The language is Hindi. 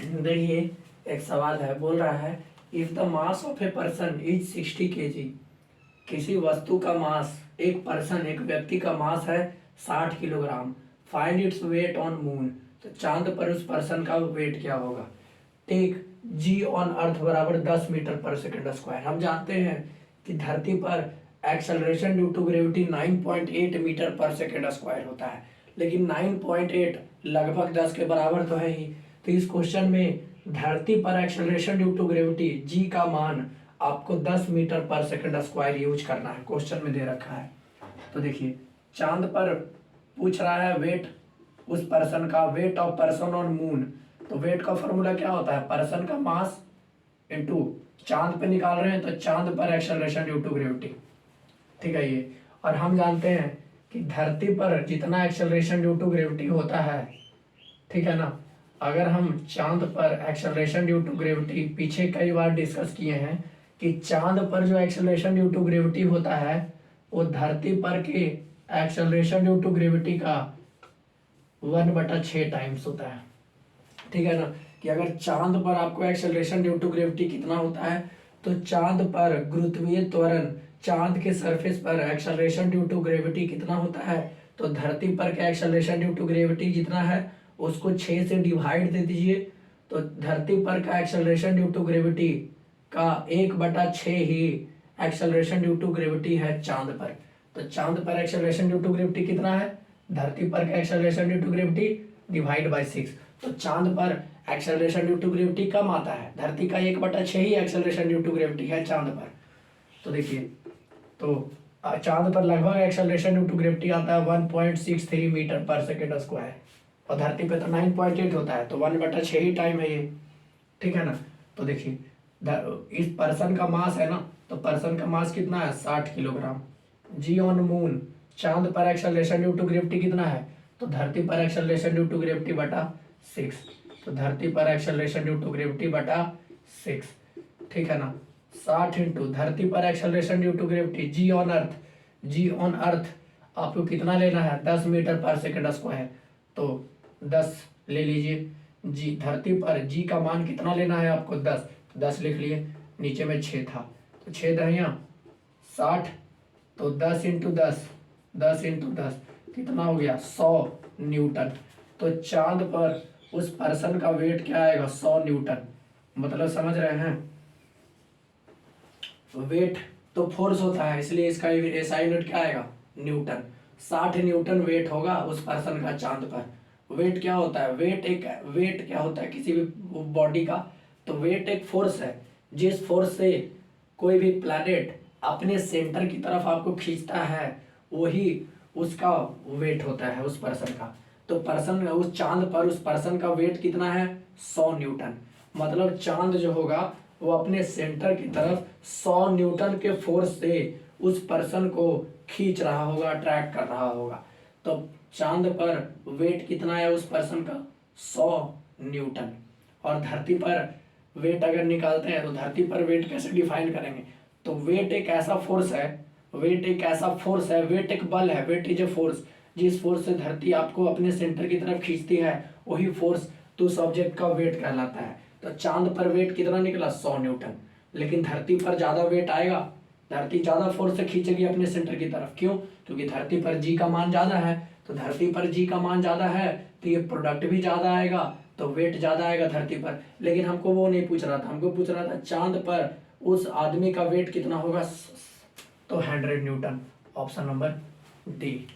देखिए, एक सवाल है, बोल रहा है if the mass of a person is 60 kg। किसी वस्तु का मास, एक व्यक्ति का मास है 60 kilogram. Find its weight on moon. तो चांद पर उस पर्सन का वेट क्या होगा। टेक जी ऑन अर्थ बराबर 10 मीटर पर सेकंड स्क्वायर। हम जानते हैं कि धरती पर acceleration due to gravity 9.8 meter per second square होता है, लेकिन 9.8 लगभग 10 के बराबर तो है ही। तो इस क्वेश्चन में धरती पर एक्सेलरेशन ड्यू टू ग्रेविटी जी का मान आपको 10 metre per second square use करना है, क्वेश्चन में दे रखा है। तो देखिए, चांद पर पूछ रहा है वेट उस पर्सन का, weight of person on moon. तो वेट का फॉर्मूला क्या होता है, पर्सन का मास इनटू चांद पे निकाल रहे हैं तो चांद पर एक्सेलरेशन ड्यू टू ग्रेविटी, ठीक है ये। और हम जानते हैं कि धरती पर जितना एक्सेलरेशन ड्यू टू ग्रेविटी होता है, ठीक है ना, अगर हम चांद पर एक्सेलरेशन ड्यू टू ग्रेविटी पीछे कई बार डिस्कस किए हैं कि चांद पर जो एक्सेलरेशन ड्यू टू ग्रेविटी होता है वो धरती पर के एक्सेलरेशन ड्यू टू ग्रेविटी का 1/6 टाइम्स होता है, ठीक है ना। कि अगर चांद पर आपको एक्सेलरेशन ड्यू टू ग्रेविटी कितना होता है, तो चांद पर गुरुत्वीय त्वरण, चांद के सरफेस पर एक्सेलरेशन ड्यू टू ग्रेविटी कितना होता है, तो धरती पर का एक्सेलरेशन ड्यू टू ग्रेविटी जितना है उसको 6 से डिवाइड दे दीजिए। तो धरती पर का एक्सेलरेशन ड्यू टू ग्रेविटी का 1/6 ही एक्सेलरेशन ड्यू टू ग्रेविटी है चांद पर। तो चांद पर एक्सेलरेशन ड्यू टू ग्रेविटी कितना है, धरती पर का acceleration due to gravity divide by 6। तो चांद पर एक्सेलरेशन ड्यू टू ग्रेविटी कम आता है, धरती का 1/6 ही एक्सेलरेशन ड्यू टू ग्रेविटी है चांद पर। तो देखिए, तो चांद पर लगभग एक्सेलरेशन ड्यू टू ग्रेविटी आता है 1.63 मीटर पर सेकेंड स्क्वायर, और धरती पे तो 9.8 होता है, तो 1/6 ही टाइम है ये, ठीक है ना। तो देखिए, इस पर्सन का मास है ना, तो पर्सन का मास कितना है 60 किलोग्राम। जी ऑन मून, चांद पर एक्सेलरेशन ड्यू टू ग्रेविटी कितना है, तो धरती पर एक्सेलरेशन ड्यू टू ग्रेविटी बटा 6। तो धरती पर एक्सेलरेशन ड्यू टू ग्रेविटी बटा 6, ठीक है ना। 60 इंटू धरती पर acceleration due to gravity g on earth, g on earth आपको कितना लेना है 10 मीटर पर सेकेंड स्क्वायर। तो 10 ले लीजिए, जी धरती पर जी का मान कितना लेना है आपको 10, 10 लिख लिए, नीचे में 6 था तो 6 दहिया 60, तो 10 इंटू 10, 10 इंटू 10 कितना हो गया 100 न्यूटन। तो चांद पर उस पर्सन का वेट क्या आएगा 100 न्यूटन। मतलब समझ रहे हैं, वेट तो फोर्स होता है, इसलिए इसका एसआई यूनिट क्या आएगा न्यूटन। 60 न्यूटन वेट होगा उस पर्सन का चांद पर। वेट क्या होता है, वेट क्या होता है किसी भी बॉडी का, तो वेट एक फोर्स है, जिस फोर्स से कोई भी प्लैनेट अपने सेंटर की तरफ आपको खींचता है वही उसका वेट होता है उस पर्सन का। तो पर्सन उस चांद पर उस पर्सन का वेट कितना है 100 न्यूटन। मतलब चांद जो होगा वो अपने सेंटर की तरफ 100 न्यूटन के फोर्स से उस पर्सन को खींच रहा होगा, अट्रैक्ट कर रहा होगा। तो चांद पर वेट कितना है उस पर्सन का 100 न्यूटन। और धरती पर वेट अगर निकालते हैं तो धरती पर वेट कैसे डिफाइन करेंगे, तो वेट एक ऐसा फोर्स है, वेट एक ऐसा फोर्स है, वेट एक बल है, वेट इज ए फोर्स। जिस फोर्स से धरती आपको अपने सेंटर की तरफ खींचती है वही फोर्स तो उस ऑब्जेक्ट का वेट कहलाता है। तो चांद पर वेट कितना निकला 100 न्यूटन, लेकिन धरती पर ज्यादा वेट आएगा, धरती ज्यादा फोर्स से खींचेगी अपने सेंटर की तरफ। क्यों, क्योंकि धरती पर जी का मान ज्यादा है, तो धरती पर जी का मान ज्यादा है तो ये प्रोडक्ट भी ज्यादा आएगा, तो वेट ज्यादा आएगा धरती पर। लेकिन हमको वो नहीं पूछ रहा था, हमको पूछ रहा था चांद पर उस आदमी का वेट कितना होगा, तो 100 न्यूटन। Option number D.